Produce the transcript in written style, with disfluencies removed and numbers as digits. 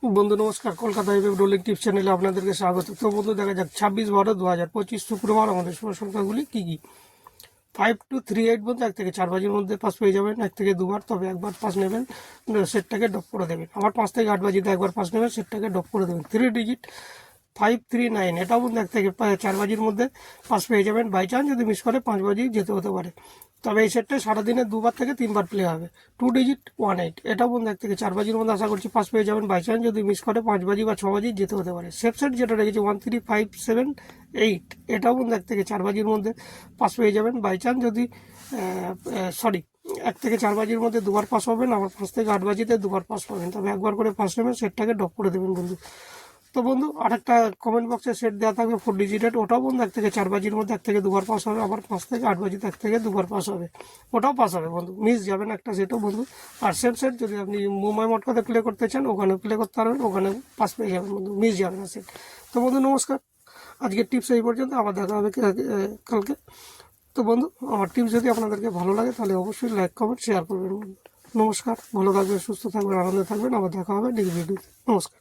বন্ধু নমস্কার, Kolkata web rolling tips চ্যানেলে আপনাদেরকে স্বাগত। তো বন্ধু দেখা যাক 26/12/2025 শুক্রবার আমাদের শুভ সংখ্যাগুলি কী কী। 5238 বলতে 1 থেকে 4 বাজির মধ্যে পাস পেয়ে যাবেন, 1 থেকে দুবার, তবে একবার পাস নেবেন সেটটাকে ড্রপ করে দেবেন। আবার 5 থেকে 8 বাজিতে একবার পাস নেবেন, সেটটাকে ড্রপ করে দেবেন। 3 ডিজিট 539 এটাও বন্ধু 1 থেকে 4 বাজির মধ্যে পাস পেয়ে যাবেন। বাই চান্স যদি মিস করে 5 বাজি যেতে হতে পারে, তবে এই সেটটায় সারাদিনে 2বার থেকে 3বার প্লে হবে। 2 ডিজিট 18 এটাও বন্ধু 1 থেকে 4 বাজির মধ্যে আশা করছি পাস পেয়ে যাবেন। বাই চান্স যদি মিস করে 5 বাজি বা 6 বাজি যেতে হতে পারে। সেফ সেট যেটা রেখেছে 13578 এটাও বন্ধু 1 থেকে 4 বাজির মধ্যে পাস পেয়ে যাবেন। বাই চান্স যদি 1 থেকে 4 বাজির মধ্যে দুবার পাস হবেন, আবার 5 থেকে 8 বাজিতে দুবার পাস পাবেন, তবে একবার করে পাস নেবেন, সেটটাকে ড্রপ করে দেবেন বন্ধু। তো বন্ধু আরেকটা কমেন্ট বক্সে সেট দেওয়া থাকবে 4 ডিজিটেড, ওটাও বন্ধু 1 থেকে 4 বাজির মধ্যে 1 থেকে দুবার পাস হবে, আবার 5 থেকে 8 বাজিতে 1 থেকে দুবার পাস হবে, ওটাও পাস হবে বন্ধু, মিস যাবেন একটা সেটও বন্ধু। আর সেম সেট যদি আপনি মুম্বাই মটকাতে প্লে করতে চান, ওখানে প্লে করতে পারবেন, ওখানে পাস পেয়ে যাবেন বন্ধু, মিস যাবে না সেট। তো বন্ধু নমস্কার, আজকের টিপস এই পর্যন্ত, আবার দেখা হবে কালকে। তো বন্ধু আমার টিপস যদি আপনাদেরকে ভালো লাগে তাহলে অবশ্যই লাইক কমেন্ট শেয়ার করবেন বন্ধু। নমস্কার, ভালো থাকবেন, সুস্থ থাকবেন, আনন্দে থাকবেন, আবার দেখা হবে নেক্সট ভিডিওতে। নমস্কার।